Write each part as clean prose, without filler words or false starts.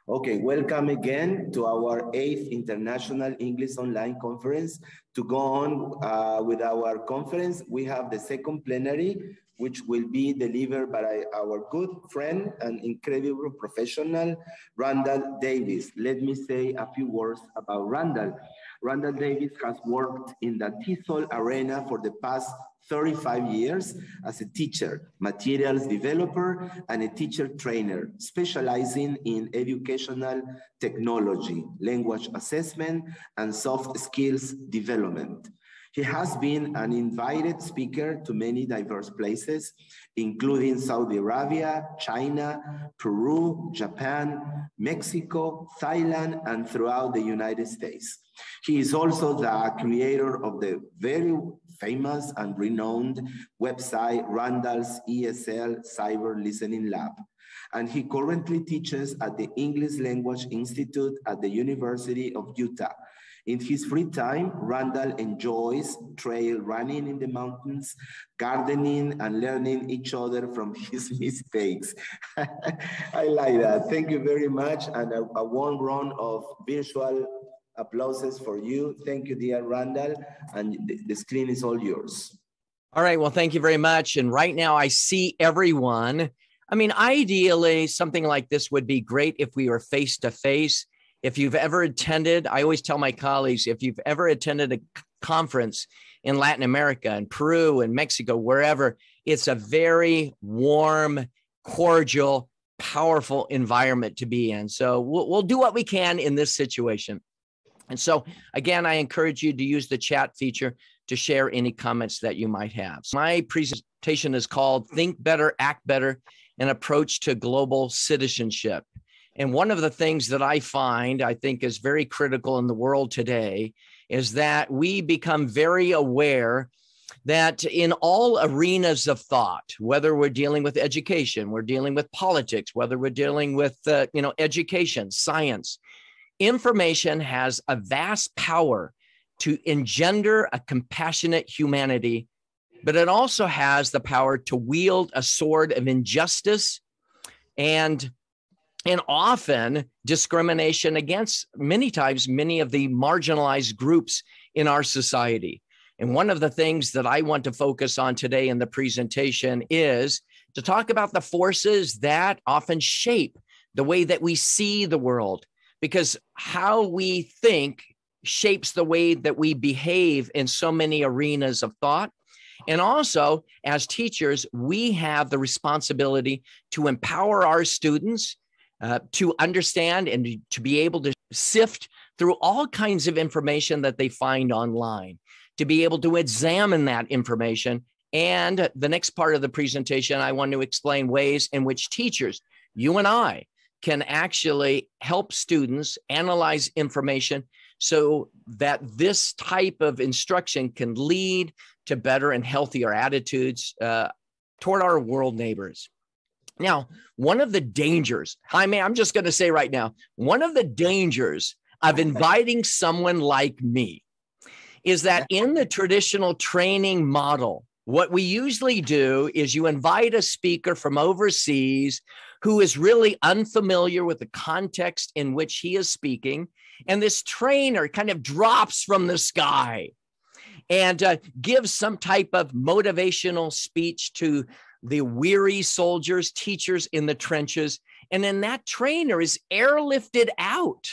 Okay, welcome again to our 8th International English Online Conference. To go on with our conference, we have the second plenary, which will be delivered by our good friend and incredible professional, Randall Davis. Let me say a few words about Randall. Randall Davis has worked in the TESOL arena for the past 35 years as a teacher, materials developer, and a teacher trainer, specializing in educational technology, language assessment, and soft skills development. He has been an invited speaker to many diverse places, including Saudi Arabia, China, Peru, Japan, Mexico, Thailand, and throughout the United States. He is also the creator of the very famous and renowned website Randall's ESL Cyber Listening Lab. And he currently teaches at the English Language Institute at the University of Utah. In his free time, Randall enjoys trail running in the mountains, gardening, and learning each other from his mistakes. I like that. Thank you very much. And a warm round of virtual applauses for you. Thank you, dear Randall. And the screen is all yours. All right. Well, thank you very much. And right now I see everyone. I mean, ideally, something like this would be great if we were face to face. If you've ever attended, I always tell my colleagues, if you've ever attended a conference in Latin America and Peru and Mexico, wherever, it's a very warm, cordial, powerful environment to be in. So we'll do what we can in this situation. And so, again, I encourage you to use the chat feature to share any comments that you might have. My presentation is called Think Better, Act Better, an Approach to Global Citizenship. And one of the things that I find, I think, is very critical in the world today is that we become very aware that in all arenas of thought, whether we're dealing with education, we're dealing with politics, whether we're dealing with, education, science, information has a vast power to engender a compassionate humanity, but it also has the power to wield a sword of injustice and often discrimination against many times many of the marginalized groups in our society. And one of the things that I want to focus on today in the presentation is to talk about the forces that often shape the way that we see the world, because how we think shapes the way that we behave in so many arenas of thought. And also, as teachers, we have the responsibility to empower our students to understand and to be able to sift through all kinds of information that they find online, to be able to examine that information. And the next part of the presentation, I want to explain ways in which teachers, you and I, can actually help students analyze information so that this type of instruction can lead to better and healthier attitudes toward our world neighbors. Now, one of the dangers, I'm just going to say right now, one of the dangers of inviting someone like me is that in the traditional training model, what we usually do is you invite a speaker from overseas who is really unfamiliar with the context in which he is speaking, and this trainer kind of drops from the sky and gives some type of motivational speech to the weary soldiers, teachers in the trenches. And then that trainer is airlifted out,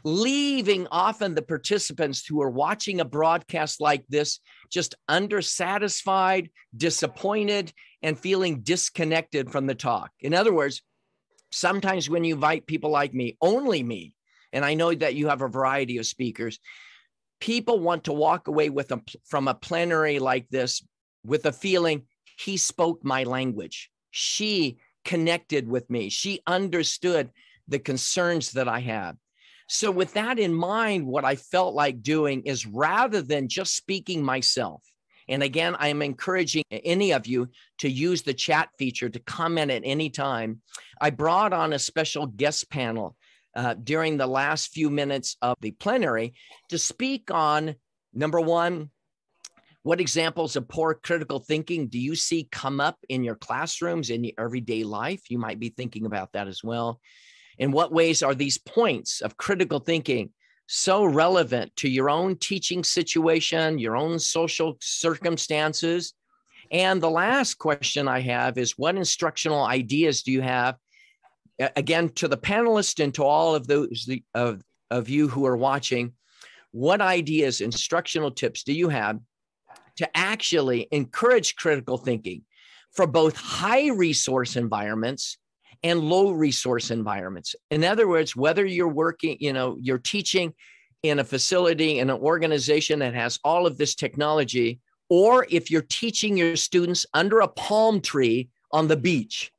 leaving often the participants who are watching a broadcast like this just undersatisfied, disappointed, and feeling disconnected from the talk. In other words, sometimes when you invite people like me, only me, and I know that you have a variety of speakers, people want to walk away from a plenary like this with a feeling, he spoke my language. She connected with me. She understood the concerns that I have. So with that in mind, what I felt like doing is rather than just speaking myself, and again, I am encouraging any of you to use the chat feature to comment at any time, I brought on a special guest panel during the last few minutes of the plenary to speak on, number one, what examples of poor critical thinking do you see come up in your classrooms, in your everyday life? You might be thinking about that as well. In what ways are these points of critical thinking so relevant to your own teaching situation, your own social circumstances? And the last question I have is, what instructional ideas do you have? Again, to the panelists and to all of those of you who are watching, what ideas, instructional tips do you have to actually encourage critical thinking for both high resource environments and low resource environments? In other words, whether you're working, you're teaching in a facility, in an organization that has all of this technology, or if you're teaching your students under a palm tree on the beach,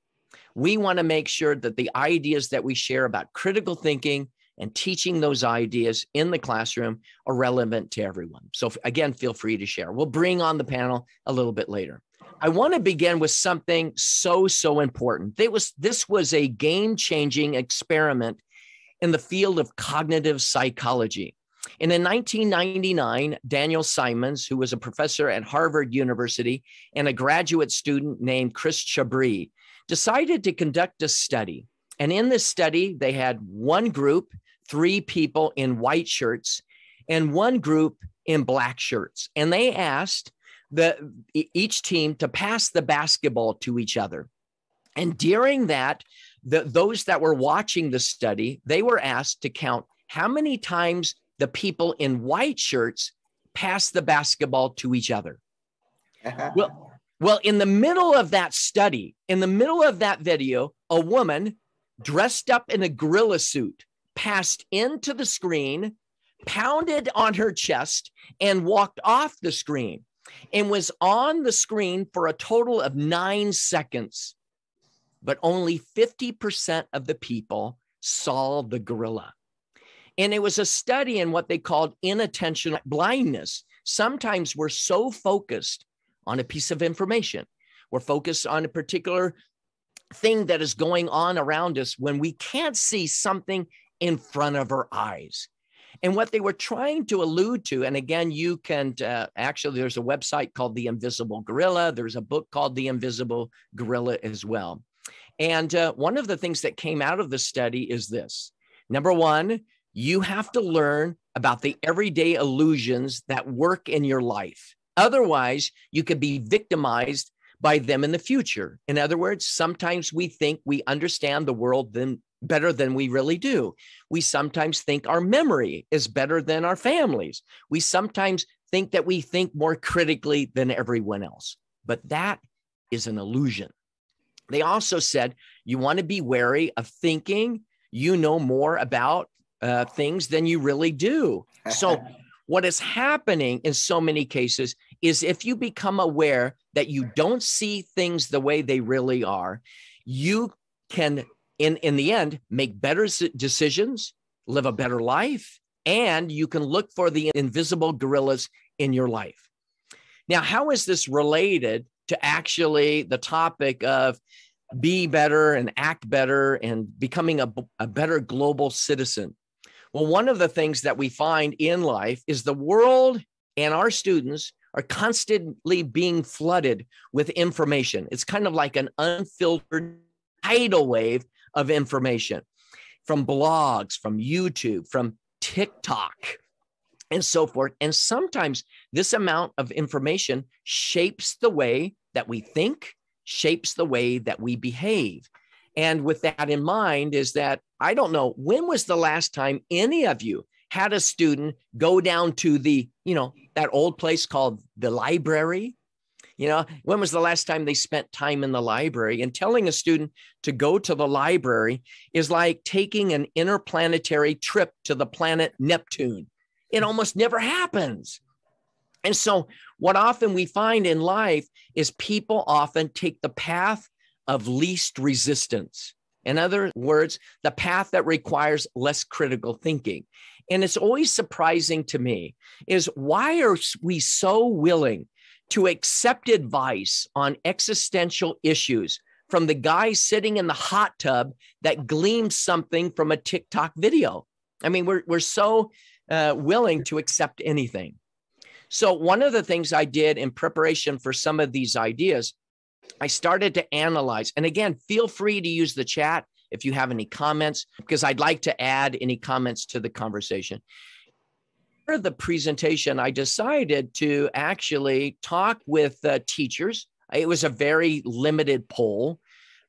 we want to make sure that the ideas that we share about critical thinking and teaching those ideas in the classroom are relevant to everyone. So again, feel free to share. We'll bring on the panel a little bit later. I want to begin with something so important. This was a game-changing experiment in the field of cognitive psychology. And in 1999, Daniel Simons, who was a professor at Harvard University, and a graduate student named Chris Chabris, decided to conduct a study. And in this study, they had one group, 3 people in white shirts, and one group in black shirts. And they asked each team to pass the basketball to each other. And during that, those that were watching the study, they were asked to count how many times the people in white shirts passed the basketball to each other. Well, in the middle of that study, in the middle of that video, a woman dressed up in a gorilla suit passed into the screen, pounded on her chest, and walked off the screen, and was on the screen for a total of 9 seconds. But only 50% of the people saw the gorilla. And it was a study in what they called inattentional blindness. Sometimes we're so focused on a piece of information, we're focused on a particular thing that is going on around us when we can't see something in front of our eyes. And what they were trying to allude to, and again, you can actually, there's a website called The Invisible Gorilla. There's a book called The Invisible Gorilla as well. And one of the things that came out of the study is this. Number one, you have to learn about the everyday illusions that work in your life. Otherwise, you could be victimized by them in the future. In other words, sometimes we think we understand the world better than we really do. We sometimes think our memory is better than our families. We sometimes think that we think more critically than everyone else. But that is an illusion. They also said you want to be wary of thinking you know more about things than you really do. So what is happening in so many cases is if you become aware that you don't see things the way they really are, you can, in the end, make better decisions, live a better life, and you can look for the invisible gorillas in your life. Now, how is this related to actually the topic of be better and act better and becoming a better global citizen? Well, one of the things that we find in life is the world and our students are constantly being flooded with information. It's kind of like an unfiltered tidal wave of information from blogs, from YouTube, from TikTok, and so forth. And sometimes this amount of information shapes the way that we think, shapes the way that we behave. And with that in mind is that, I don't know, when was the last time any of you had a student go down to the, that old place called the library? When was the last time they spent time in the library? And telling a student to go to the library is like taking an interplanetary trip to the planet Neptune. It almost never happens. And so what often we find in life is people often take the path of least resistance. In other words, the path that requires less critical thinking. And it's always surprising to me is why are we so willing to accept advice on existential issues from the guy sitting in the hot tub that gleams something from a TikTok video? I mean, we're so willing to accept anything. So one of the things I did in preparation for some of these ideas, I started to analyze. And again, feel free to use the chat if you have any comments, because I'd like to add any comments to the conversation. For the presentation, I decided to actually talk with teachers. It was a very limited poll.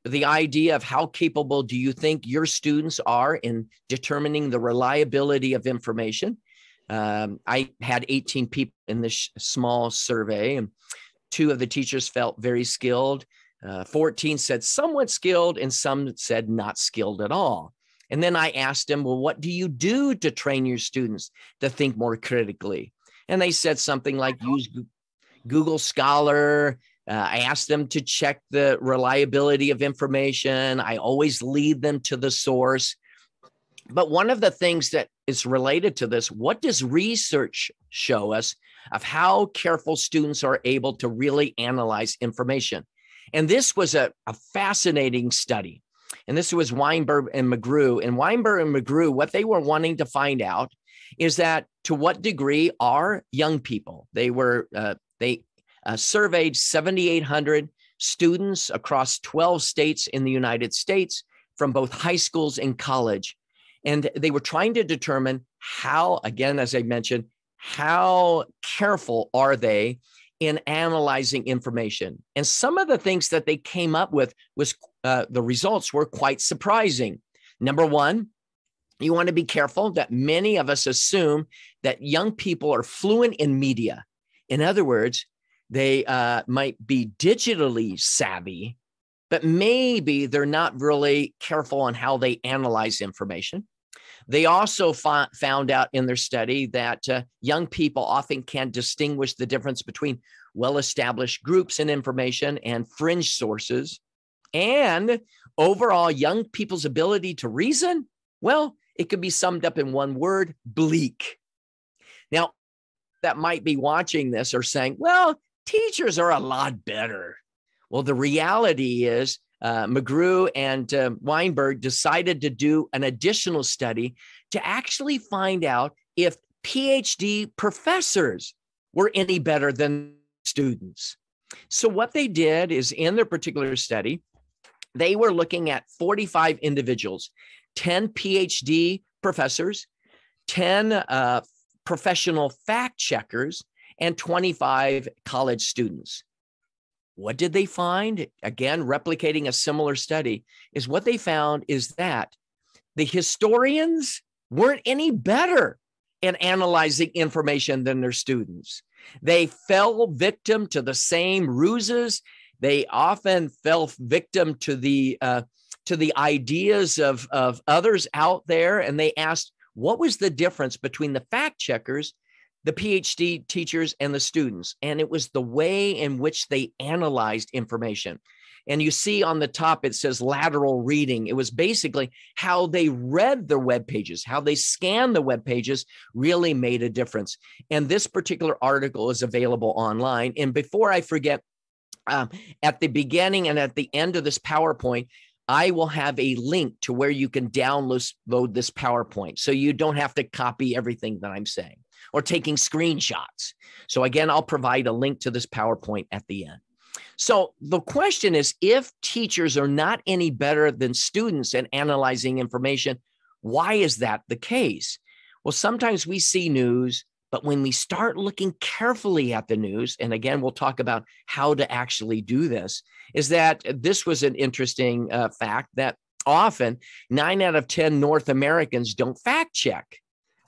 The idea of how capable do you think your students are in determining the reliability of information. I had 18 people in this small survey, and 2 of the teachers felt very skilled. 14 said somewhat skilled, and some said not skilled at all. And then I asked them, well, what do you do to train your students to think more critically? And they said something like use Google Scholar. I asked them to check the reliability of information. I always lead them to the source. But one of the things that is related to this, what does research show us of how careful students are able to really analyze information? And this was a fascinating study. And this was Weinberg and McGrew. And Weinberg and McGrew, what they were wanting to find out is that to what degree are young people? They surveyed 7,800 students across 12 states in the United States from both high schools and college. And they were trying to determine how, again, as I mentioned, how careful are they in analyzing information. And some of the things that they came up with was the results were quite surprising. Number one, you want to be careful that many of us assume that young people are fluent in media. In other words, they might be digitally savvy, but maybe they're not really careful on how they analyze information. They also found out in their study that young people often can't distinguish the difference between well-established groups and information and fringe sources. And overall, young people's ability to reason, well, it could be summed up in one word: bleak. Now, that might be watching this or saying, well, teachers are a lot better. Well, the reality is McGrew and Weinberg decided to do an additional study to actually find out if PhD professors were any better than students. So what they did is, in their particular study, they were looking at 45 individuals, 10 PhD professors, 10 professional fact checkers, and 25 college students. What did they find? Again, replicating a similar study, is what they found is that the historians weren't any better in analyzing information than their students. They fell victim to the same ruses. They often fell victim to the ideas of others out there. And they asked, what was the difference between the fact checkers, the PhD teachers, and the students? And it was the way in which they analyzed information. And you see on the top, it says lateral reading. It was basically how they read their web pages, how they scanned the web pages really made a difference. And this particular article is available online. And before I forget, at the beginning and at the end of this PowerPoint, I will have a link to where you can download this PowerPoint, so you don't have to copy everything that I'm saying or taking screenshots. So again, I'll provide a link to this PowerPoint at the end. So the question is, if teachers are not any better than students in analyzing information, why is that the case? Well, sometimes we see news, but when we start looking carefully at the news, and again, we'll talk about how to actually do this, is that this was an interesting fact that often 9 out of 10 North Americans don't fact check.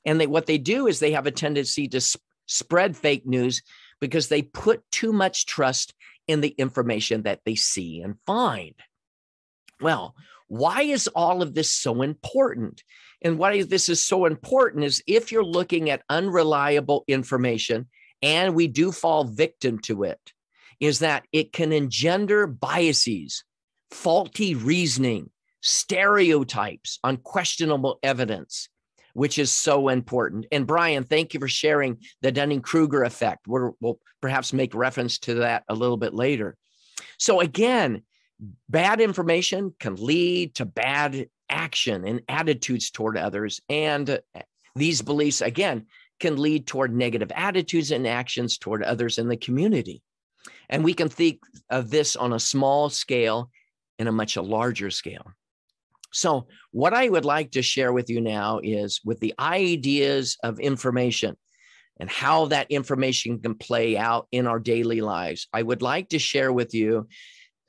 And what they do is they have a tendency to spread fake news because they put too much trust in the information that they see and find. Well, why is all of this so important? And why this is so important is, if you're looking at unreliable information, and we do fall victim to it, is that it can engender biases, faulty reasoning, stereotypes, unquestionable evidence, which is so important. And Brian, thank you for sharing the Dunning-Kruger effect. We'll perhaps make reference to that a little bit later. So again, bad information can lead to bad action and attitudes toward others. And these beliefs, again, can lead toward negative attitudes and actions toward others in the community. And we can think of this on a small scale and a much larger scale. So what I would like to share with you now is with the ideas of information and how that information can play out in our daily lives. I would like to share with you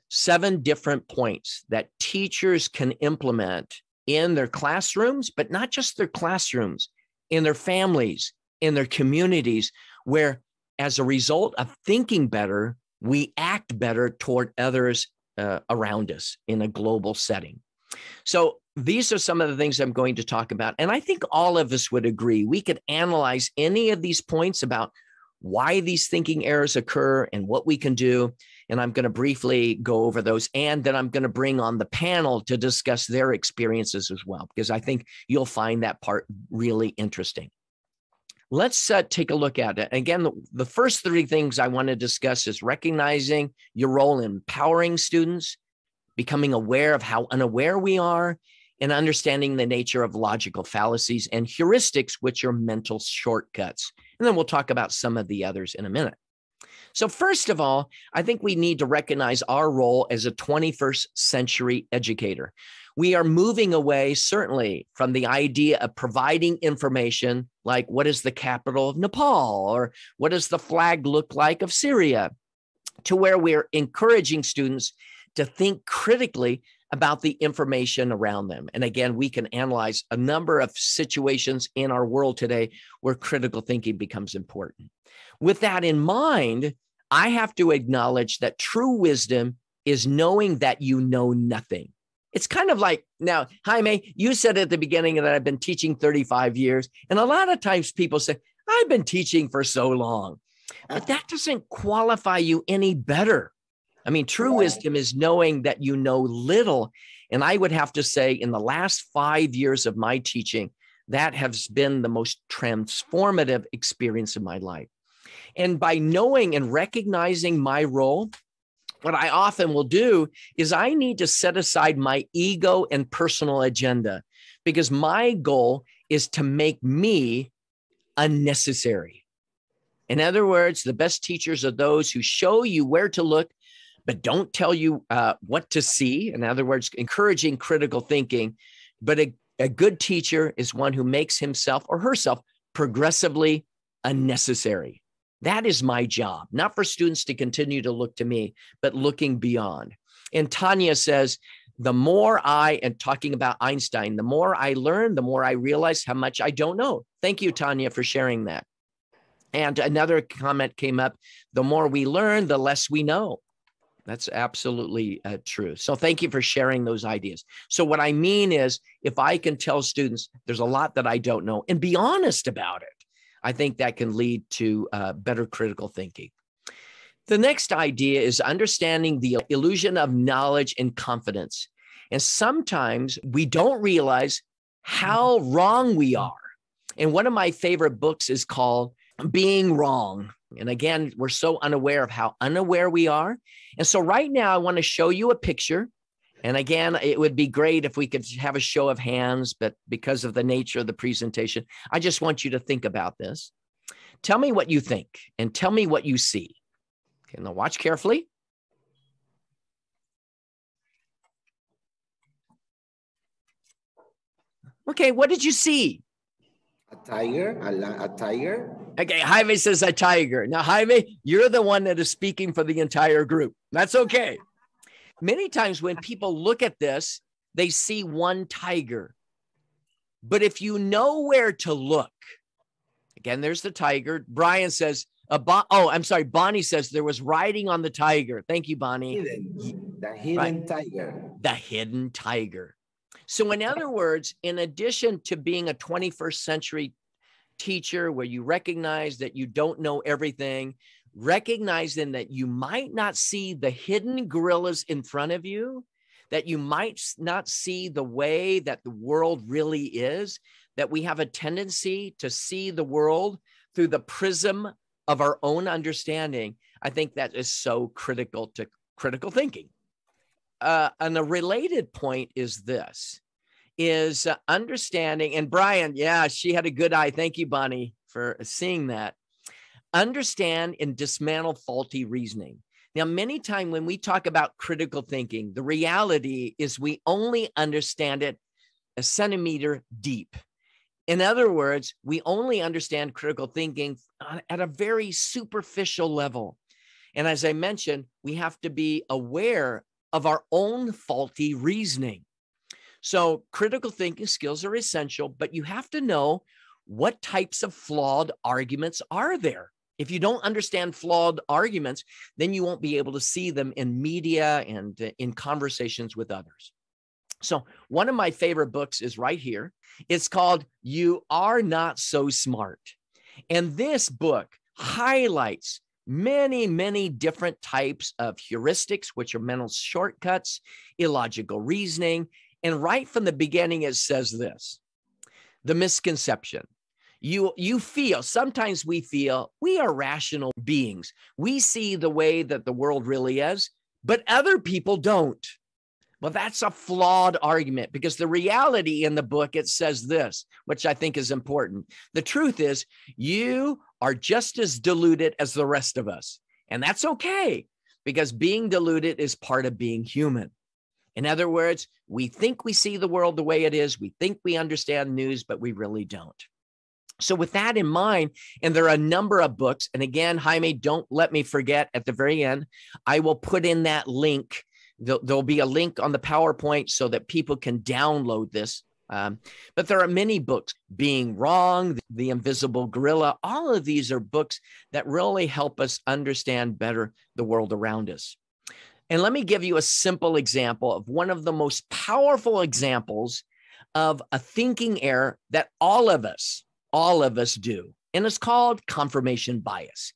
7 different points that teachers can implement in their classrooms, but not just their classrooms, in their families, in their communities, where as a result of thinking better, we act better toward others around us in a global setting. So these are some of the things I'm going to talk about. And I think all of us would agree. We could analyze any of these points about why these thinking errors occur and what we can do. And I'm going to briefly go over those. And then I'm going to bring on the panel to discuss their experiences as well, because I think you'll find that part really interesting. Let's take a look at it. Again, the first 3 things I want to discuss is recognizing your role in empowering students, becoming aware of how unaware we are, and understanding the nature of logical fallacies and heuristics, which are mental shortcuts. And then we'll talk about some of the others in a minute. So first of all, I think we need to recognize our role as a 21st century educator. We are moving away, certainly, from the idea of providing information like what is the capital of Nepal or what does the flag look like of Syria, to where we're encouraging students to think critically about the information around them. And again, we can analyze a number of situations in our world today where critical thinking becomes important. With that in mind, I have to acknowledge that true wisdom is knowing that you know nothing. It's kind of like, now, Jaime, you said at the beginning that I've been teaching 35 years. And a lot of times people say, I've been teaching for so long. But that doesn't qualify you any better. I mean, true wisdom is knowing that you know little. And I would have to say in the last 5 years of my teaching, that has been the most transformative experience of my life. And by knowing and recognizing my role, what I often will do is I need to set aside my ego and personal agenda, because my goal is to make me unnecessary. In other words, the best teachers are those who show you where to look, but don't tell you what to see. In other words, encouraging critical thinking. But a good teacher is one who makes himself or herself progressively unnecessary. That is my job, not for students to continue to look to me, but looking beyond. And Tanya says, the more and talking about Einstein, the more I learn, the more I realize how much I don't know. Thank you, Tanya, for sharing that. And another comment came up, the more we learn, the less we know. That's absolutely true. So thank you for sharing those ideas. So what I mean is, if I can tell students there's a lot that I don't know and be honest about it, I think that can lead to better critical thinking. The next idea is understanding the illusion of knowledge and confidence. And sometimes we don't realize how wrong we are. And one of my favorite books is called Being Wrong. And again, we're so unaware of how unaware we are. And so right now, I want to show you a picture. And again, it would be great if we could have a show of hands, but because of the nature of the presentation, I just want you to think about this. Tell me what you think and tell me what you see. Okay, now watch carefully. Okay, what did you see? A tiger, a tiger. Okay, Jaime says a tiger. Now, Jaime, you're the one that is speaking for the entire group. That's okay. Many times when people look at this, they see one tiger. But if you know where to look, again, there's the tiger. Brian says, Bonnie says there was writing on the tiger. Thank you, Bonnie. The hidden tiger. The hidden tiger. So in other words, in addition to being a 21st century teacher where you recognize that you don't know everything, recognizing that you might not see the hidden gorillas in front of you, that you might not see the way that the world really is, that we have a tendency to see the world through the prism of our own understanding. I think that is so critical to critical thinking. And a related point is this, is understanding, and Brian, yeah, she had a good eye. Thank you, Bonnie, for seeing that. Understand and dismantle faulty reasoning. Now, many times when we talk about critical thinking, the reality is we only understand it a centimeter deep. In other words, we only understand critical thinking at a very superficial level. And as I mentioned, we have to be aware of our own faulty reasoning. So critical thinking skills are essential, but you have to know what types of flawed arguments are there. If you don't understand flawed arguments, then you won't be able to see them in media and in conversations with others. So one of my favorite books is right here. It's called You Are Not So Smart. And this book highlights many, many different types of heuristics, which are mental shortcuts, illogical reasoning. And right from the beginning, it says this, the misconception. You feel, sometimes we feel we are rational beings. We see the way that the world really is, but other people don't. Well, that's a flawed argument because the reality in the book, it says this, which I think is important. The truth is you are just as deluded as the rest of us. And that's okay because being deluded is part of being human. In other words, we think we see the world the way it is. We think we understand news, but we really don't. So with that in mind, and there are a number of books, and again, Jaime, don't let me forget at the very end, I will put in that link. There'll be a link on the PowerPoint so that people can download this. But there are many books, Being Wrong, The Invisible Gorilla. All of these are books that really help us understand better the world around us. And let me give you a simple example of one of the most powerful examples of a thinking error that all of us do. And it's called confirmation bias.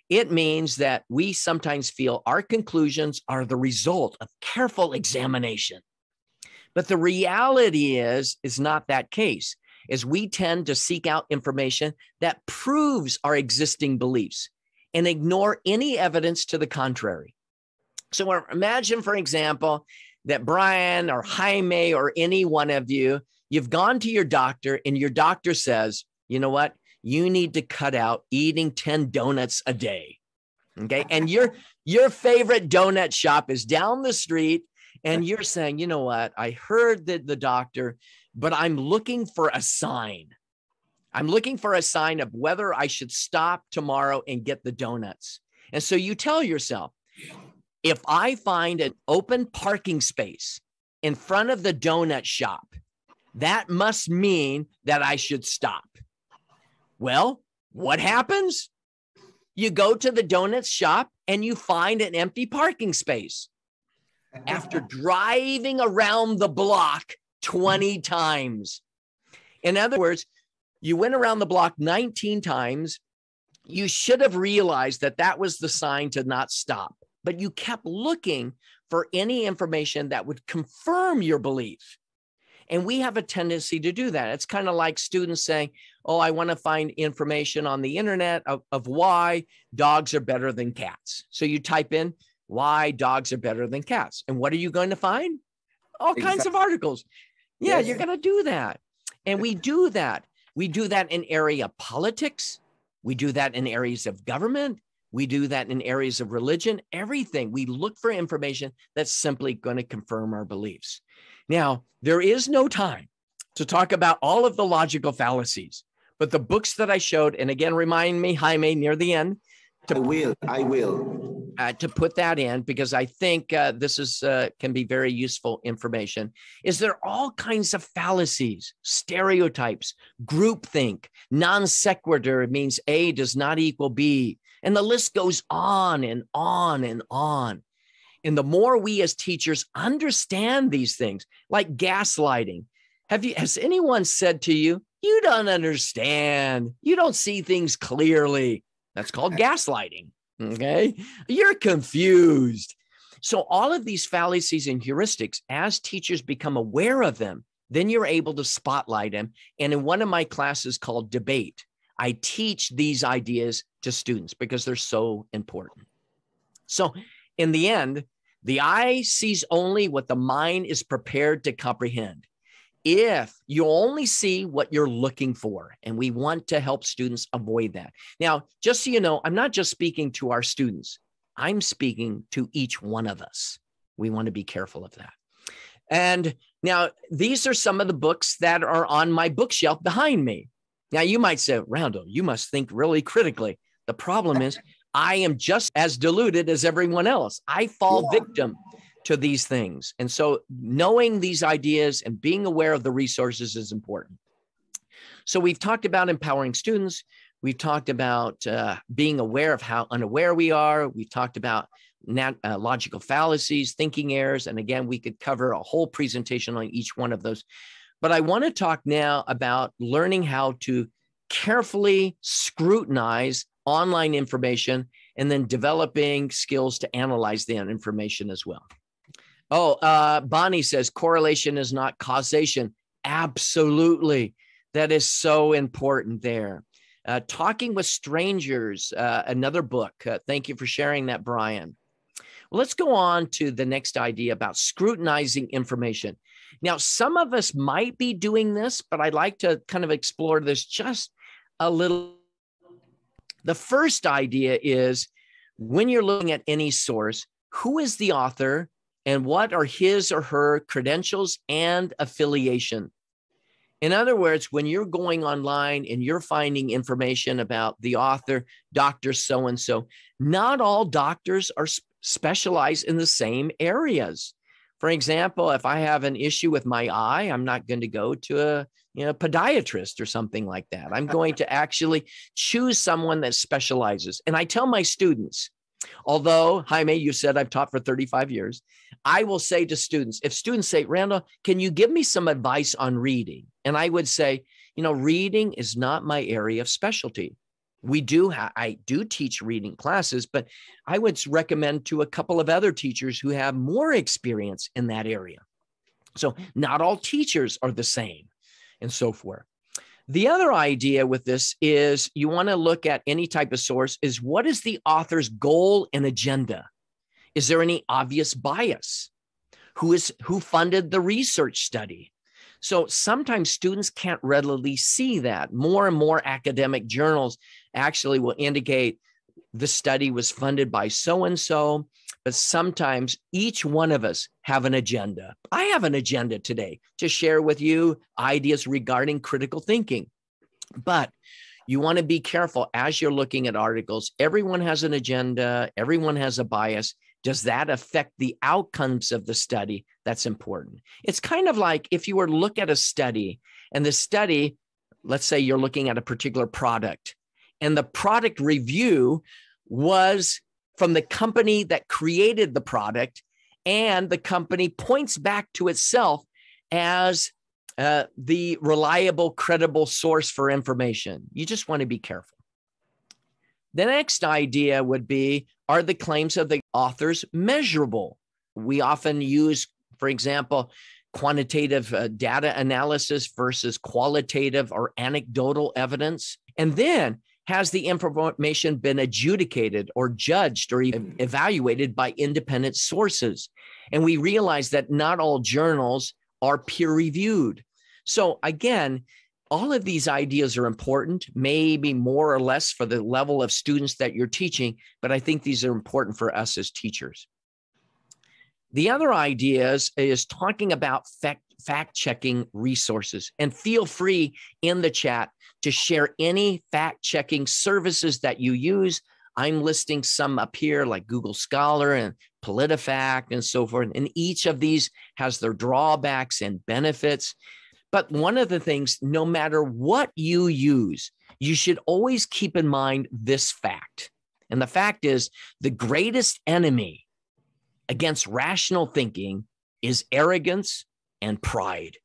It means that we sometimes feel our conclusions are the result of careful examination. But the reality is not that case, as we tend to seek out information that proves our existing beliefs and ignore any evidence to the contrary. So imagine, for example, that Brian or Jaime or any one of you, you've gone to your doctor and your doctor says, you know what? You need to cut out eating 10 donuts a day. Okay. And your favorite donut shop is down the street. And you're saying, you know what? I heard the doctor, but I'm looking for a sign. I'm looking for a sign of whether I should stop tomorrow and get the donuts. And so you tell yourself, if I find an open parking space in front of the donut shop, that must mean that I should stop. Well, what happens? You go to the donut shop and you find an empty parking space after driving around the block 20 times. In other words, you went around the block 19 times. You should have realized that that was the sign to not stop, but you kept looking for any information that would confirm your belief. And we have a tendency to do that. It's kind of like students saying, oh, I want to find information on the internet of why dogs are better than cats. So you type in why dogs are better than cats. And what are you going to find? All kinds of articles. Yeah, yes. You're going to do that. And we do that. We do that in area of politics. We do that in areas of government. We do that in areas of religion, everything. We look for information that's simply going to confirm our beliefs. Now, there is no time to talk about all of the logical fallacies, but the books that I showed, and again, remind me, Jaime, near the end. I will. To put that in, because I think this is can be very useful information, is there are all kinds of fallacies, stereotypes, groupthink, non sequitur means A does not equal B, and the list goes on and on and on. And the more we as teachers understand these things, like gaslighting, has anyone said to you, you don't understand, you don't see things clearly? That's called gaslighting. Okay. You're confused. So all of these fallacies and heuristics, as teachers become aware of them, then you're able to spotlight them. And in one of my classes called Debate, I teach these ideas to students because they're so important. So in the end, the eye sees only what the mind is prepared to comprehend. If you only see what you're looking for, and we want to help students avoid that. Now, just so you know, I'm not just speaking to our students. I'm speaking to each one of us. We want to be careful of that. And now these are some of the books that are on my bookshelf behind me. Now you might say, Randall, you must think really critically. The problem is I am just as deluded as everyone else. I fall victim to these things. And so knowing these ideas and being aware of the resources is important. So we've talked about empowering students. We've talked about being aware of how unaware we are. We've talked about logical fallacies, thinking errors. And again, we could cover a whole presentation on each one of those. But I want to talk now about learning how to carefully scrutinize online information and then developing skills to analyze the information as well. Oh, Bonnie says correlation is not causation. Absolutely. That is so important there. Talking with strangers, another book. Thank you for sharing that, Brian. Well, let's go on to the next idea about scrutinizing information. Now, some of us might be doing this, but I'd like to kind of explore this just a little. The first idea is when you're looking at any source, who is the author and what are his or her credentials and affiliation? In other words, when you're going online and you're finding information about the author, Dr. So-and-so, not all doctors are specialized in the same areas. For example, if I have an issue with my eye, I'm not going to go to a podiatrist or something like that. I'm going to actually choose someone that specializes. And I tell my students, although, Jaime, you said I've taught for 35 years, I will say to students, if students say, Randall, can you give me some advice on reading? And I would say, reading is not my area of specialty. I do teach reading classes, but I would recommend to a couple of other teachers who have more experience in that area. So not all teachers are the same and so forth. The other idea with this is you want to look at any type of source is what is the author's goal and agenda? Is there any obvious bias? Who funded the research study? So sometimes students can't readily see that. More and more academic journals actually will indicate the study was funded by so-and-so, but sometimes each one of us have an agenda. I have an agenda today to share with you ideas regarding critical thinking. But you want to be careful as you're looking at articles. Everyone has an agenda. Everyone has a bias. Does that affect the outcomes of the study? That's important. It's kind of like if you were to look at a study and the study, let's say you're looking at a particular product and the product review was from the company that created the product and the company points back to itself as the reliable, credible source for information. You just want to be careful. The next idea would be, are the claims of the authors measurable? We often use, for example, quantitative data analysis versus qualitative or anecdotal evidence. And then, has the information been adjudicated or judged or even evaluated by independent sources? And we realize that not all journals are peer-reviewed. So again, all of these ideas are important, maybe more or less for the level of students that you're teaching, but I think these are important for us as teachers. The other ideas is talking about fact-checking resources, and feel free in the chat to share any fact-checking services that you use. I'm listing some up here like Google Scholar and PolitiFact and so forth, and each of these has their drawbacks and benefits. But one of the things, no matter what you use, you should always keep in mind this fact. And the fact is, the greatest enemy against rational thinking is arrogance and pride.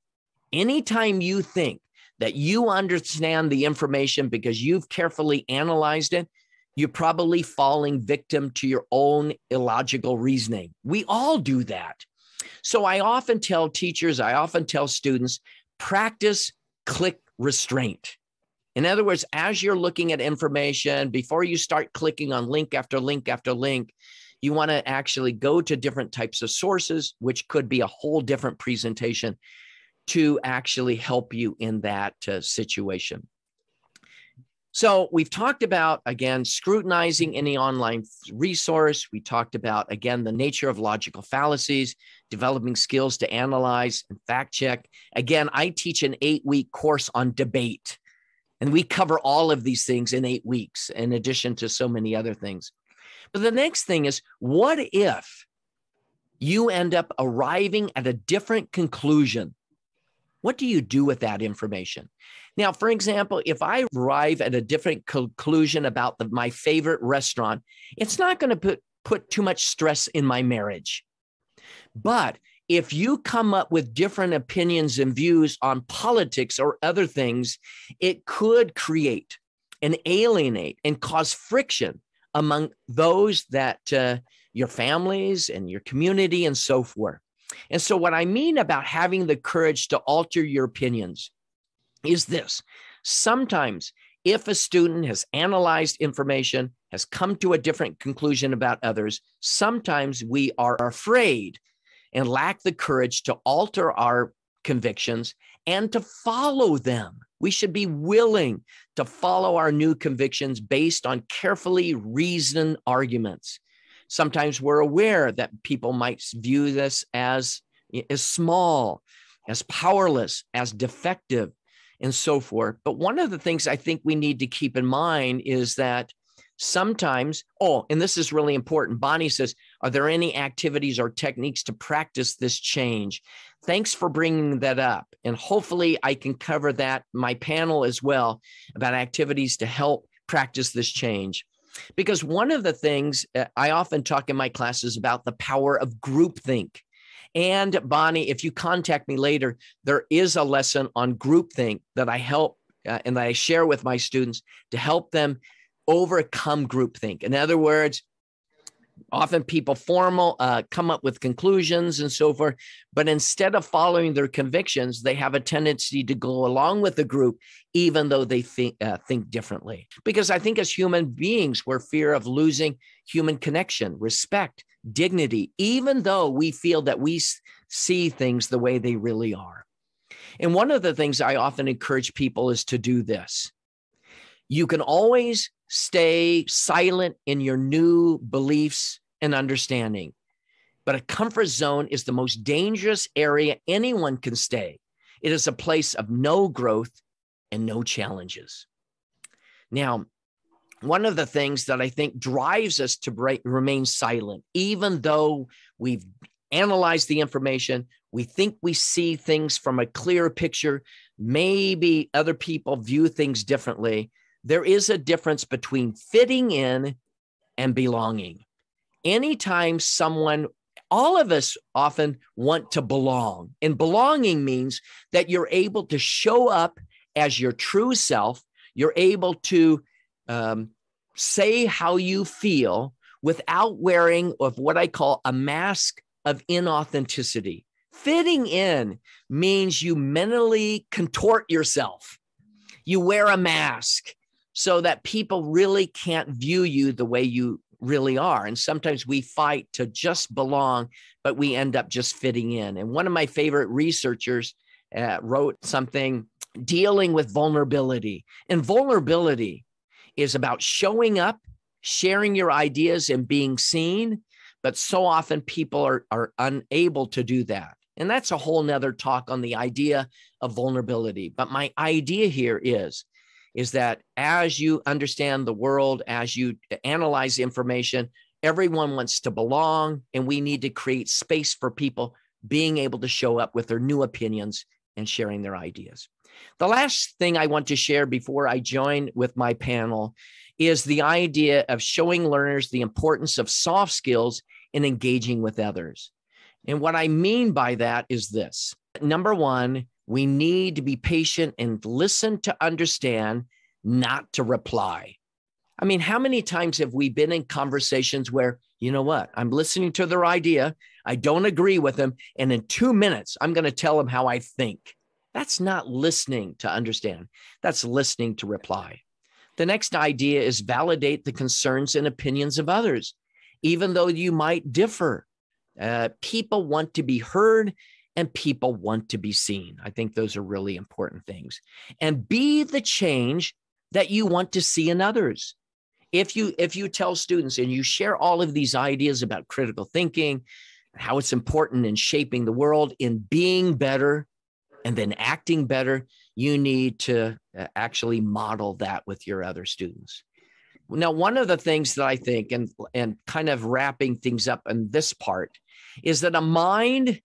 Anytime you think that you understand the information because you've carefully analyzed it, you're probably falling victim to your own illogical reasoning. We all do that. So I often tell teachers, I often tell students, practice click restraint. In other words, as you're looking at information, before you start clicking on link after link after link, you want to actually go to different types of sources, which could be a whole different presentation to actually help you in that situation. So we've talked about, again, scrutinizing any online resource. We talked about, again, the nature of logical fallacies, developing skills to analyze and fact check. Again, I teach an 8-week course on debate, and we cover all of these things in 8 weeks, in addition to so many other things. But the next thing is, what if you end up arriving at a different conclusion? What do you do with that information? Now, for example, if I arrive at a different conclusion about my favorite restaurant, it's not going to put too much stress in my marriage. But if you come up with different opinions and views on politics or other things, it could create and alienate and cause friction among those that your families and your community and so forth. And so what I mean about having the courage to alter your opinions is this. Sometimes if a student has analyzed information, has come to a different conclusion about others, sometimes we are afraid and lack the courage to alter our convictions and to follow them. We should be willing to follow our new convictions based on carefully reasoned arguments. Sometimes we're aware that people might view this as small, as powerless, as defective, and so forth. But one of the things I think we need to keep in mind is that sometimes, and this is really important. Bonnie says, are there any activities or techniques to practice this change? Thanks for bringing that up. And hopefully I can cover that, my panel as well, about activities to help practice this change. Because one of the things I often talk in my classes about the power of groupthink. And Bonnie, if you contact me later, there is a lesson on groupthink that I help and that I share with my students to help them overcome groupthink. In other words, often people come up with conclusions and so forth, but instead of following their convictions, they have a tendency to go along with the group, even though they think differently. Because I think as human beings, we're fear of losing human connection, respect, dignity, even though we feel that we see things the way they really are. And one of the things I often encourage people is to do this. You can always stay silent in your new beliefs and understanding, but a comfort zone is the most dangerous area anyone can stay. It is a place of no growth and no challenges. Now, one of the things that I think drives us to remain silent, even though we've analyzed the information, we think we see things from a clear picture, maybe other people view things differently. There is a difference between fitting in and belonging. Anytime all of us often want to belong, and belonging means that you're able to show up as your true self. You're able to say how you feel without wearing of what I call a mask of inauthenticity. Fitting in means you mentally contort yourself. You wear a mask so that people really can't view you the way you really are. And sometimes we fight to just belong, but we end up just fitting in. And one of my favorite researchers wrote something dealing with vulnerability. And vulnerability is about showing up, sharing your ideas, and being seen. But so often people are unable to do that. And that's a whole nother talk on the idea of vulnerability. But my idea here is that as you understand the world, as you analyze information, everyone wants to belong, and we need to create space for people being able to show up with their new opinions and sharing their ideas. The last thing I want to share before I join with my panel is the idea of showing learners the importance of soft skills in engaging with others. And what I mean by that is this. Number one, we need to be patient and listen to understand, not to reply. I mean, how many times have we been in conversations where, you know what, I'm listening to their idea, I don't agree with them, and in 2 minutes, I'm going to tell them how I think. That's not listening to understand. That's listening to reply. The next idea is validate the concerns and opinions of others, even though you might differ. People want to be heard and people want to be seen. I think those are really important things. And be the change that you want to see in others. If you tell students and you share all of these ideas about critical thinking, how it's important in shaping the world, in being better, and then acting better, you need to actually model that with your other students. Now, one of the things that I think, and kind of wrapping things up in this part, is that a mind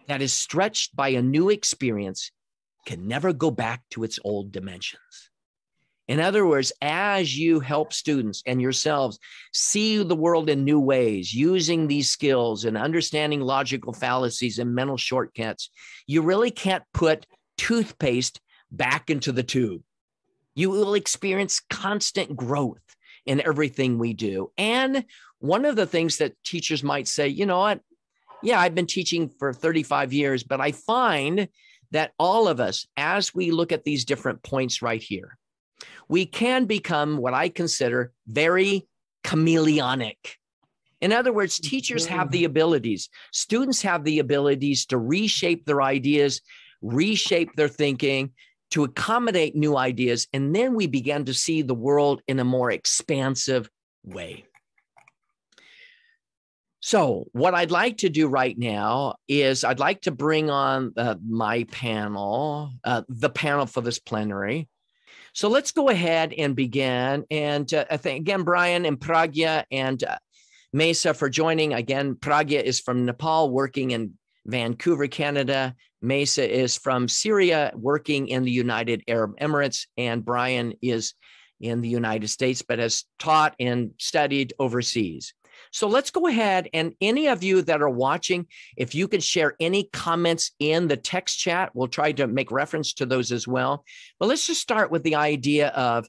that is stretched by a new experience can never go back to its old dimensions. In other words, as you help students and yourselves see the world in new ways, using these skills and understanding logical fallacies and mental shortcuts, you really can't put toothpaste back into the tube. You will experience constant growth in everything we do. And one of the things that teachers might say, you know what? Yeah, I've been teaching for 35 years, but I find that all of us, as we look at these different points right here, we can become what I consider very chameleonic. In other words, teachers have the abilities, students have the abilities to reshape their ideas, reshape their thinking, to accommodate new ideas, and then we begin to see the world in a more expansive way. So what I'd like to do right now is I'd like to bring on my panel, the panel for this plenary. So let's go ahead and begin. And I thank again, Brian and Pragya and Mesa for joining. Again, Pragya is from Nepal, working in Vancouver, Canada. Mesa is from Syria, working in the United Arab Emirates. And Brian is in the United States, but has taught and studied overseas. So let's go ahead, and any of you that are watching, if you can share any comments in the text chat, we'll try to make reference to those as well. But let's just start with the idea of,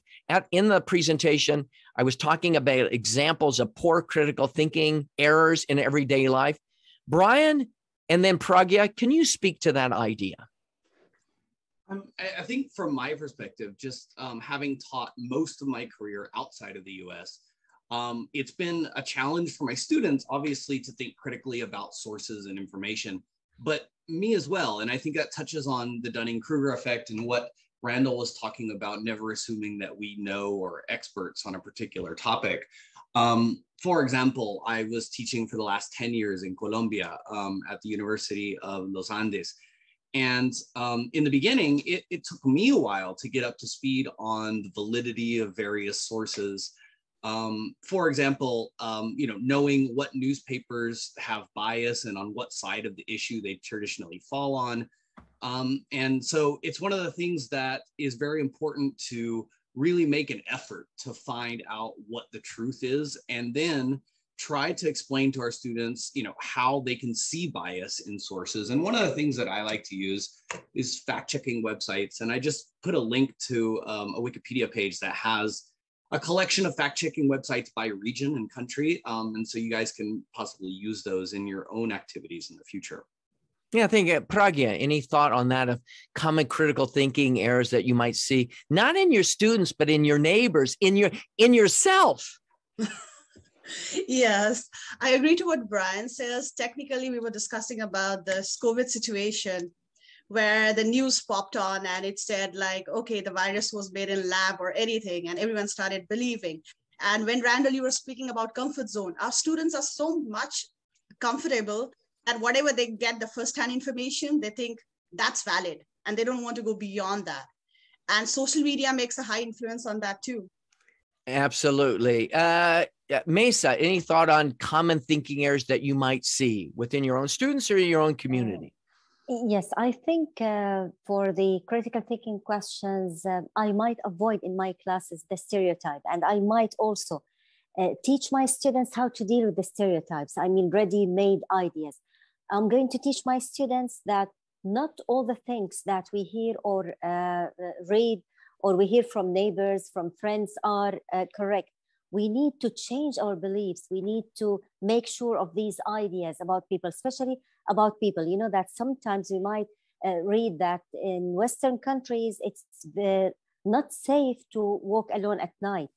in the presentation, I was talking about examples of poor critical thinking errors in everyday life. Brian, and then Pragya, can you speak to that idea? I think from my perspective, just having taught most of my career outside of the US, it's been a challenge for my students, obviously, to think critically about sources and information, but me as well. And I think that touches on the Dunning-Kruger effect and what Randall was talking about, never assuming that we know or are experts on a particular topic. For example, I was teaching for the last 10 years in Colombia at the University of Los Andes. And in the beginning, it took me a while to get up to speed on the validity of various sources. For example, knowing what newspapers have bias and on what side of the issue they traditionally fall on. And so it's one of the things that is very important to really make an effort to find out what the truth is, and then try to explain to our students, how they can see bias in sources. And one of the things that I like to use is fact-checking websites. And I just put a link to a Wikipedia page that has a collection of fact-checking websites by region and country. And so you guys can possibly use those in your own activities in the future. Yeah, I think, Pragya, any thought on that of common critical thinking errors that you might see, not in your students, but in your neighbors, in yourself? Yes, I agree to what Brian says. Technically, we were discussing about this COVID situation where the news popped on and it said like, okay, the virus was made in lab or anything, and everyone started believing. And when Randall, you were speaking about comfort zone, our students are so much comfortable that whatever they get the first-hand information, they think that's valid and they don't want to go beyond that. And social media makes a high influence on that too. Absolutely. Mesa, any thought on common thinking errors that you might see within your own students or your own community? Yes, I think for the critical thinking questions, I might avoid in my classes the stereotype, and I might also teach my students how to deal with the stereotypes. I mean, ready-made ideas. I'm going to teach my students that not all the things that we hear or read or we hear from neighbors, from friends are correct. We need to change our beliefs. We need to make sure of these ideas about people, especially about people. You know, that sometimes we might read that in Western countries, it's not safe to walk alone at night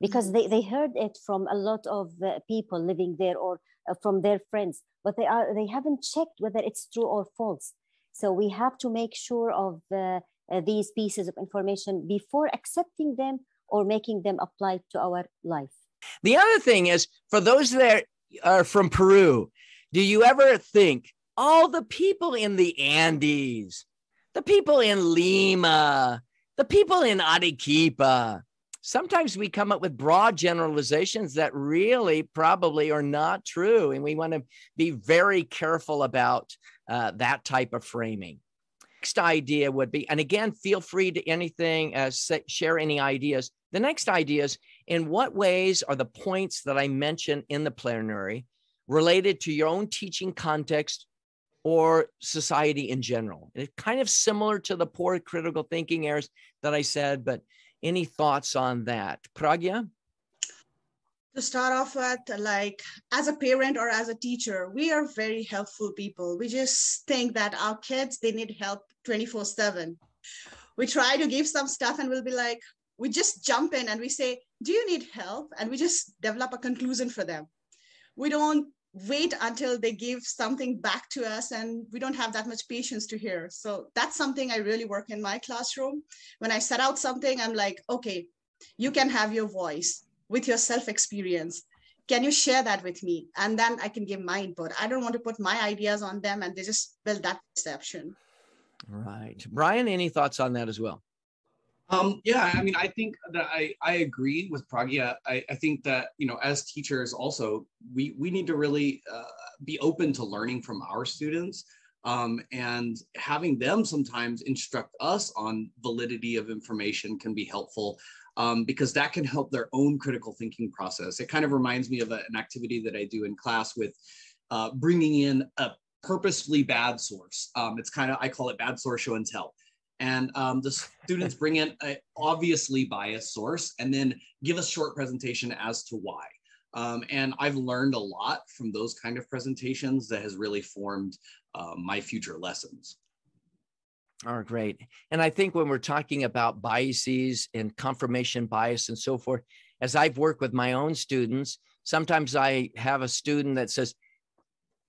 because they heard it from a lot of people living there or from their friends, but they haven't checked whether it's true or false. So we have to make sure of these pieces of information before accepting them or making them apply to our life. The other thing is, for those that are from Peru, do you ever think all the people in the Andes, the people in Lima, the people in Arequipa, sometimes we come up with broad generalizations that really probably are not true. And we want to be very careful about that type of framing. Next idea would be, and again, feel free to share any ideas. The next idea is, in what ways are the points that I mentioned in the plenary related to your own teaching context or society in general? It's kind of similar to the poor critical thinking errors that I said, but any thoughts on that? Pragya? To start off with, like, as a parent or as a teacher, we are very helpful people. We just think that our kids, they need help 24/7. We try to give some stuff and we'll be like, we just jump in and we say, do you need help? And we just develop a conclusion for them. We don't wait until they give something back to us, and we don't have that much patience to hear. So that's something I really work in my classroom. When I set out something, I'm like, okay, you can have your voice with your self-experience. Can you share that with me? And then I can give my input. I don't want to put my ideas on them and they just build that perception. Right. Brian, any thoughts on that as well? Yeah, I mean, I think that I agree with Pragya. I think that, you know, as teachers also, we need to really be open to learning from our students, and having them sometimes instruct us on validity of information can be helpful, because that can help their own critical thinking process. It kind of reminds me of an activity that I do in class with bringing in a purposefully bad source. It's kind of, I call it bad source show and tell. And the students bring in an obviously biased source and then give a short presentation as to why. And I've learned a lot from those kind of presentations that has really formed my future lessons. Oh, great. And I think when we're talking about biases and confirmation bias and so forth, as I've worked with my own students, sometimes I have a student that says,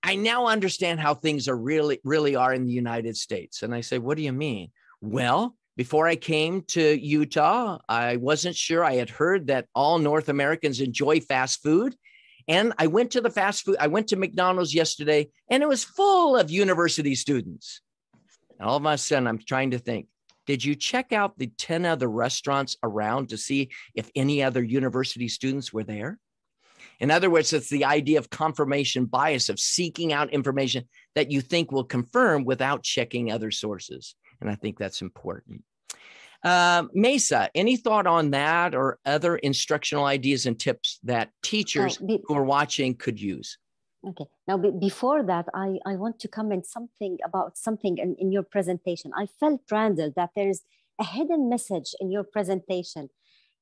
I now understand how things are really are in the United States. And I say, what do you mean? Well, before I came to Utah, I wasn't sure. I had heard that all North Americans enjoy fast food. And I went to the fast food. I went to McDonald's yesterday and it was full of university students. And all of a sudden, I'm trying to think, did you check out the 10 other restaurants around to see if any other university students were there? In other words, it's the idea of confirmation bias, of seeking out information that you think will confirm without checking other sources. And I think that's important. Mesa, any thought on that or other instructional ideas and tips that teachers who are watching could use? Okay. Now, before that, I want to comment about something in your presentation. I felt, Randall, that there is a hidden message in your presentation.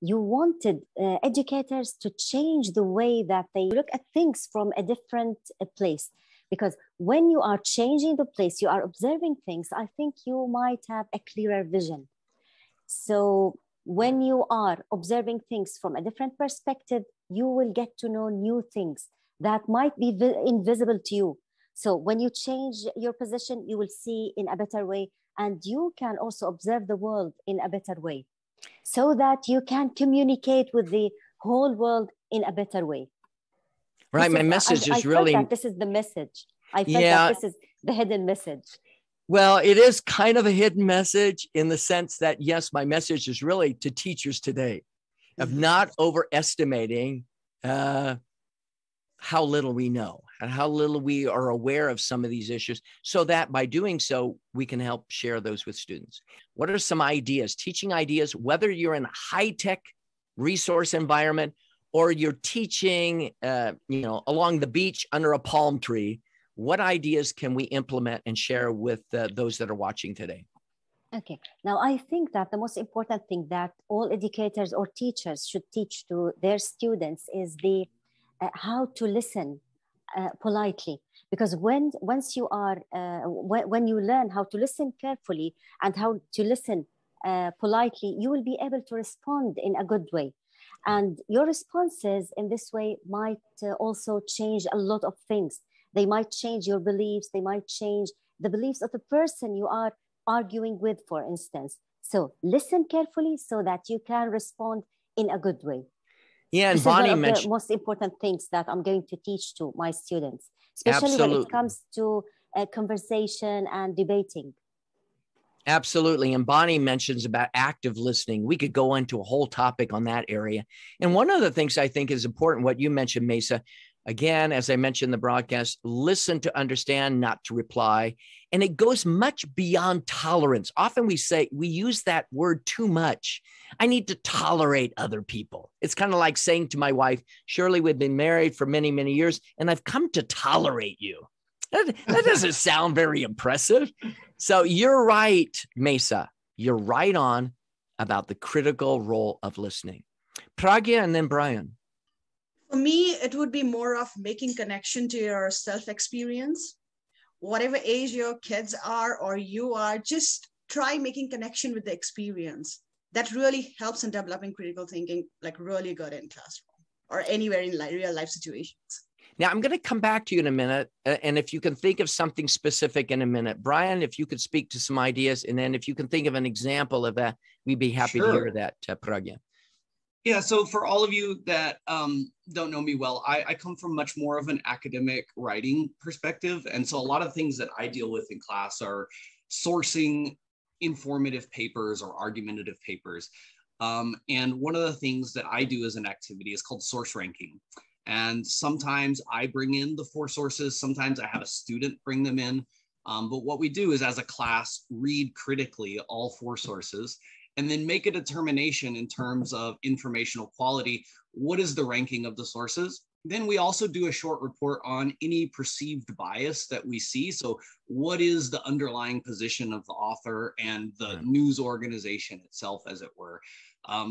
You wanted educators to change the way that they look at things from a different place. Because when you are changing the place, you are observing things, I think you might have a clearer vision. So when you are observing things from a different perspective, you will get to know new things that might be invisible to you. So when you change your position, you will see in a better way, and you can also observe the world in a better way so that you can communicate with the whole world in a better way. Right, my message is really... This is the message. I felt that this is the hidden message. Well, it is kind of a hidden message in the sense that, yes, my message is really to teachers today of not overestimating how little we know and how little we are aware of some of these issues, so that by doing so, we can help share those with students. What are some ideas, teaching ideas, whether you're in a high-tech resource environment or you're teaching, along the beach under a palm tree? What ideas can we implement and share with those that are watching today? Okay. Now, I think that the most important thing that all educators or teachers should teach to their students is how to listen politely. Because when you learn how to listen carefully and how to listen politely, you will be able to respond in a good way. And your responses in this way might also change a lot of things. They might change your beliefs. They might change the beliefs of the person you are arguing with, for instance. So listen carefully so that you can respond in a good way. Yeah, and this Bonnie is one of mentioned the most important things that I'm going to teach to my students, especially absolutely. when it comes to conversation and debating. Absolutely. And Bonnie mentions about active listening. We could go into a whole topic on that area. And one of the things I think is important, what you mentioned, Mesa, again, as I mentioned in the broadcast, listen to understand, not to reply. And it goes much beyond tolerance. Often we use that word too much. I need to tolerate other people. It's kind of like saying to my wife, Shirley, we've been married for many, many years, and I've come to tolerate you. That doesn't sound very impressive. So you're right, Mesa. You're right on about the critical role of listening. Pragya and then Brian. For me, it would be more of making connection to your self-experience. Whatever age your kids are or you are, just try making connection with the experience. That really helps in developing critical thinking, like really good in classroom or anywhere in real life situations. Now, I'm going to come back to you in a minute. And if you can think of something specific in a minute, Brian, if you could speak to some ideas, and then if you can think of an example of that, we'd be happy to hear that, Pragya. Yeah, so for all of you that don't know me well, I come from much more of an academic writing perspective. And so a lot of things that I deal with in class are sourcing informative papers or argumentative papers. And one of the things that I do as an activity is called source ranking. And sometimes I bring in the 4 sources, sometimes I have a student bring them in. But what we do is as a class, read critically all 4 sources and then make a determination in terms of informational quality. What is the ranking of the sources? Then we also do a short report on any perceived bias that we see. So what is the underlying position of the author and the news organization itself, as it were?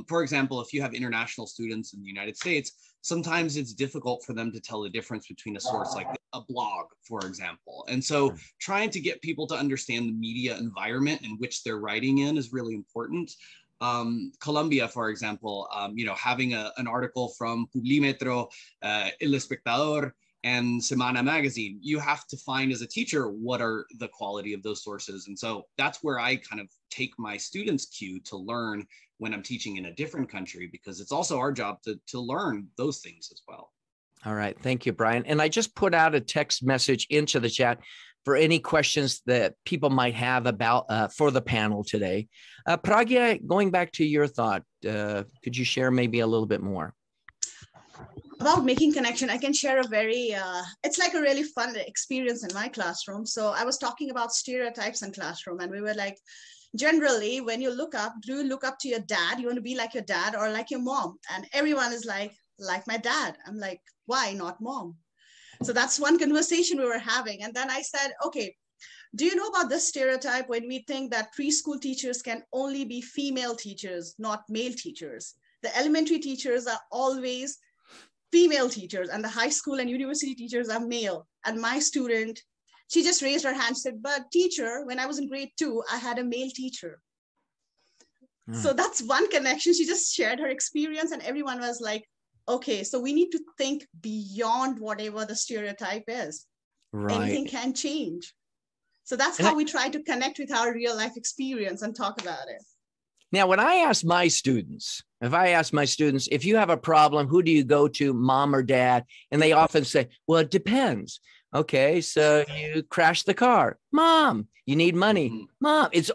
For example, if you have international students in the United States, sometimes it's difficult for them to tell the difference between a source like a blog, for example. And so trying to get people to understand the media environment in which they're writing in is really important. Colombia, for example, having an article from Publimetro, El Espectador, and Semana Magazine, you have to find as a teacher what are the quality of those sources. And so that's where I kind of take my students' cue to learn when I'm teaching in a different country, because it's also our job to learn those things as well. All right. Thank you, Brian. And I just put out a text message into the chat for any questions that people might have about for the panel today. Pragya, going back to your thought, could you share maybe a little bit more? About making connection, I can share a very, it's like a really fun experience in my classroom. So I was talking about stereotypes in classroom, and we were like, generally, when you look up, do you look up to your dad? You want to be like your dad or like your mom? And everyone is like my dad. I'm like, why not mom? So that's one conversation we were having. And then I said, okay, do you know about this stereotype when we think that preschool teachers can only be female teachers, not male teachers? The elementary teachers are always female teachers, and the high school and university teachers are male. And my student, she just raised her hand and said, but teacher, when I was in grade 2, I had a male teacher. So that's one connection. She just shared her experience, and everyone was like, okay, so we need to think beyond whatever the stereotype is. Right. Anything can change. So that's how we try to connect with our real life experience and talk about it. Now, when I ask my students, if you have a problem, who do you go to, mom or dad? And they often say, well, it depends. Okay, so you crashed the car. Mom. You need money. Mom. It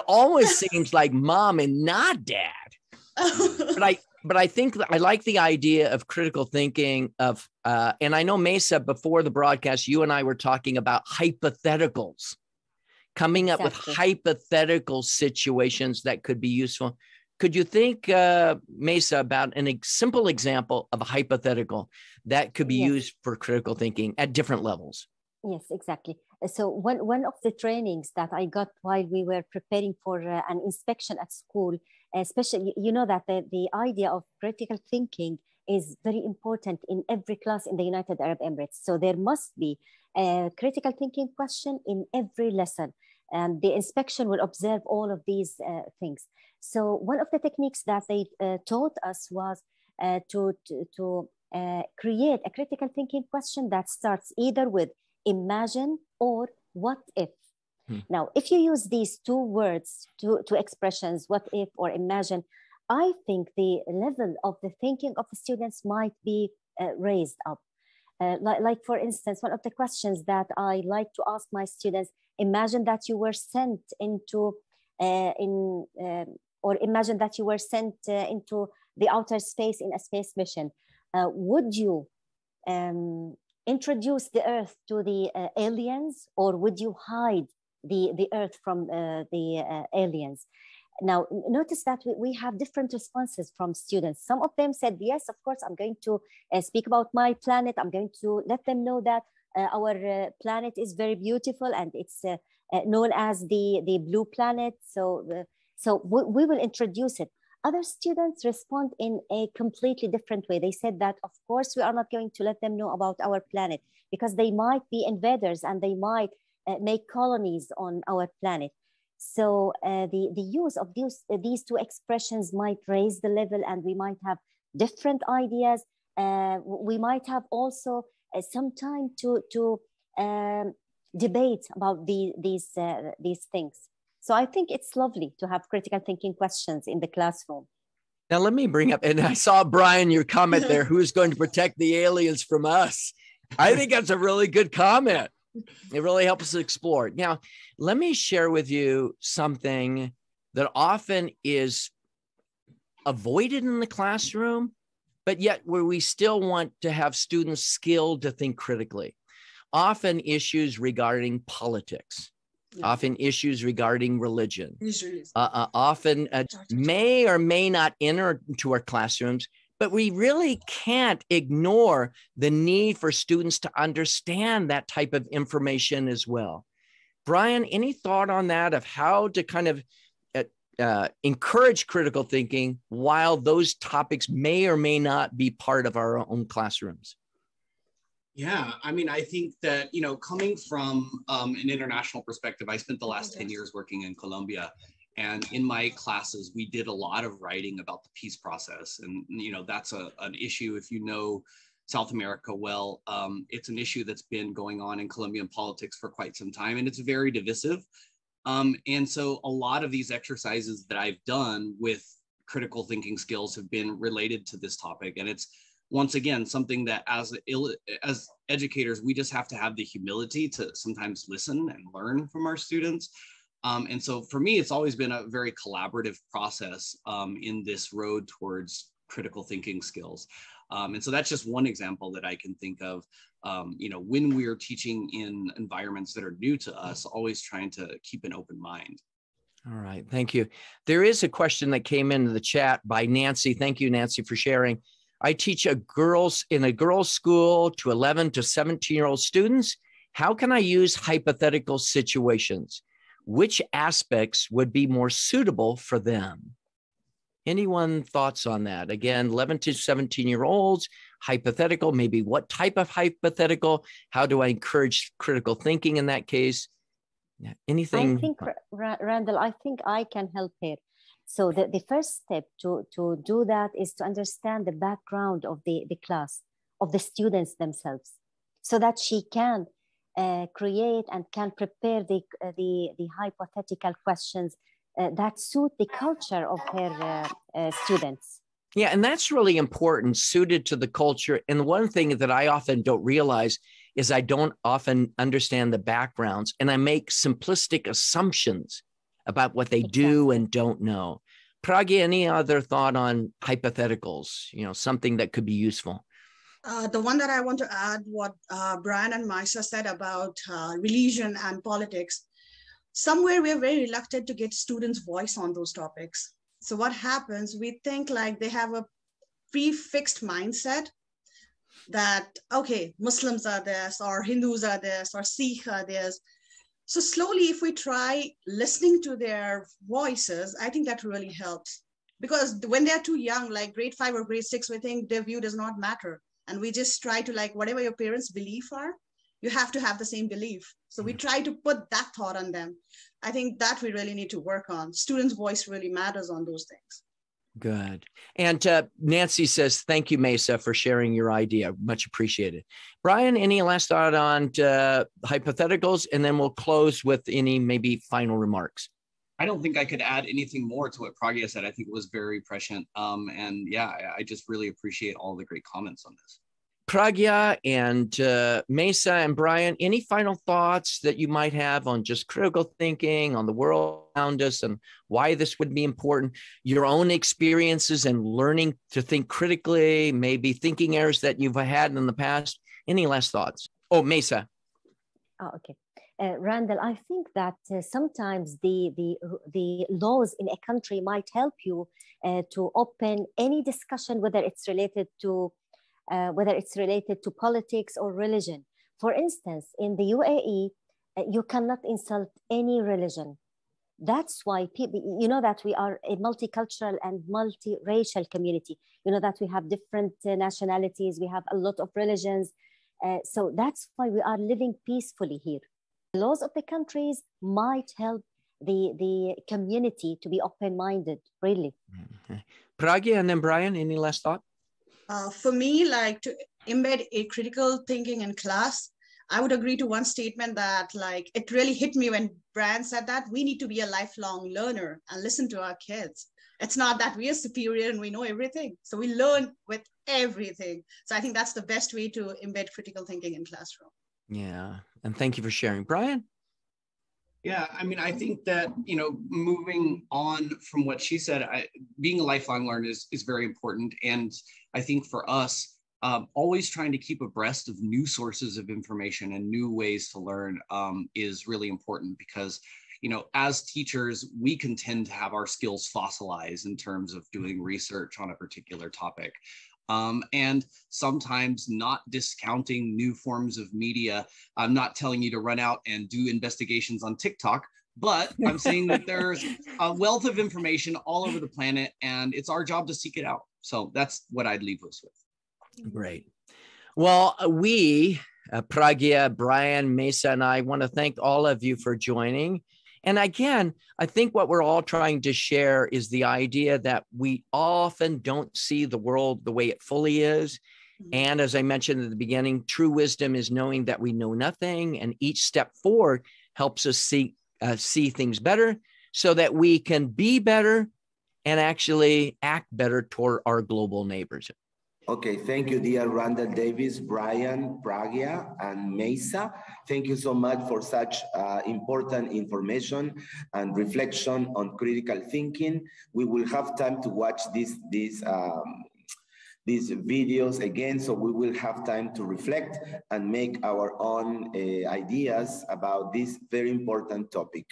always seems like mom and not dad. But I think I like the idea of critical thinking of, and I know Mesa, before the broadcast, you and I were talking about hypotheticals, coming up with hypothetical situations that could be useful. Could you think, Mesa, about a simple example of a hypothetical that could be used for critical thinking at different levels? Yes, exactly. So one of the trainings that I got while we were preparing for an inspection at school, especially, you know that the idea of critical thinking is very important in every class in the United Arab Emirates. So there must be a critical thinking question in every lesson. And the inspection will observe all of these things. So one of the techniques that they taught us was to create a critical thinking question that starts either with imagine or what if. Now, if you use these two words, two expressions, what if or imagine, I think the level of the thinking of the students might be raised up. Like for instance, one of the questions that I like to ask my students, imagine that you were sent into or imagine that you were sent into the outer space in a space mission. Would you introduce the Earth to the aliens, or would you hide the Earth from the aliens? Now, notice that we have different responses from students. Some of them said, yes, of course, I'm going to speak about my planet. I'm going to let them know that our planet is very beautiful and it's known as the blue planet. So we will introduce it. Other students respond in a completely different way. They said that, of course, we are not going to let them know about our planet because they might be invaders and they might make colonies on our planet. So the use of these two expressions might raise the level, and we might have different ideas. We might have also some time to debate about these things. So I think it's lovely to have critical thinking questions in the classroom. Now, let me bring up, and I saw, Brian, your comment there, who's going to protect the aliens from us? I think that's a really good comment. It really helps us explore. Now, let me share with you something that often is avoided in the classroom, but yet where we still want to have students skilled to think critically. Often issues regarding politics, often issues regarding religion, often may or may not enter into our classrooms, but we really can't ignore the need for students to understand that type of information as well. Brian, any thought on that of how to kind of encourage critical thinking while those topics may or may not be part of our own classrooms? Yeah, I mean, I think that, you know, coming from an international perspective, I spent the last 10 years working in Colombia. And in my classes, we did a lot of writing about the peace process. And, you know, that's an issue. If you know South America well, it's an issue that's been going on in Colombian politics for quite some time, and it's very divisive. And so a lot of these exercises that I've done with critical thinking skills have been related to this topic. And it's, once again, something that as educators, we just have to have the humility to sometimes listen and learn from our students. And so for me, it's always been a very collaborative process in this road towards critical thinking skills. And so that's just one example that I can think of, you know, when we're teaching in environments that are new to us, always trying to keep an open mind. All right, thank you. There is a question that came into the chat by Nancy. Thank you, Nancy, for sharing. I teach in a girls' school to 11 to 17-year-old students. How can I use hypothetical situations? Which aspects would be more suitable for them? Anyone thoughts on that? Again, 11 to 17-year-olds, hypothetical, maybe what type of hypothetical? How do I encourage critical thinking in that case? Anything? I think, Randall, I think I can help here. So the first step to do that is to understand the background of the class, of the students themselves, so that she can create and can prepare the hypothetical questions that suit the culture of her students. Yeah, and that's really important, suited to the culture. And one thing that I often don't realize is I don't often understand the backgrounds, and I make simplistic assumptions about what they do and don't know. Pragya, any other thought on hypotheticals, you know, something that could be useful? The one that I want to add, what Brian and Maisa said about religion and politics, somewhere we're very reluctant to get students' voice on those topics. So what happens, we think like they have a prefixed mindset that, okay, Muslims are this, or Hindus are this, or Sikh are this. So slowly, if we try listening to their voices, I think that really helps. Because when they're too young, like grade 5 or grade 6, we think their view does not matter. And we just try to, like, whatever your parents' belief are, you have to have the same belief. So we try to put that thought on them. I think that we really need to work on. Students' voice really matters on those things. Good. And Nancy says, thank you, Mesa, for sharing your idea. Much appreciated. Brian, any last thought on hypotheticals? And then we'll close with any maybe final remarks. I don't think I could add anything more to what Pragya said. I think it was very prescient. And yeah, I just really appreciate all the great comments on this. Pragya and Mesa and Brian, any final thoughts that you might have on just critical thinking, on the world around us, and why this would be important, your own experiences and learning to think critically, maybe thinking errors that you've had in the past? Any last thoughts? Oh, Mesa. Oh, okay. Randall, I think that sometimes the laws in a country might help you to open any discussion, whether it's related to politics or religion. For instance, in the UAE, you cannot insult any religion. That's why people, you know, that we are a multicultural and multiracial community. You know that we have different nationalities, we have a lot of religions. So that's why we are living peacefully here. The laws of the countries might help the community to be open-minded, really. Pragya and then Brian, any last thought? For me, like to embed a critical thinking in class, I would agree to one statement that like it really hit me when Brian said that we need to be a lifelong learner and listen to our kids. It's not that we are superior and we know everything. So we learn with everything. So I think that's the best way to embed critical thinking in classroom. Yeah. And thank you for sharing. Brian? Yeah, I mean, I think that, you know, moving on from what she said, being a lifelong learner is very important. And I think for us, always trying to keep abreast of new sources of information and new ways to learn is really important because, you know, as teachers, we can tend to have our skills fossilized in terms of doing research on a particular topic. And sometimes not discounting new forms of media. I'm not telling you to run out and do investigations on TikTok, but I'm saying that there's a wealth of information all over the planet and it's our job to seek it out. So that's what I'd leave us with. Great. Well, we, Pragya, Brian, Mesa, and I want to thank all of you for joining. And again, I think what we're all trying to share is the idea that we often don't see the world the way it fully is. And as I mentioned at the beginning, true wisdom is knowing that we know nothing, and each step forward helps us see things better so that we can be better and actually act better toward our global neighbors. Okay, thank you, dear Randall Davis, Brian, Pragya, and Mesa. Thank you so much for such important information and reflection on critical thinking. We will have time to watch these videos again, so we will have time to reflect and make our own ideas about this very important topic.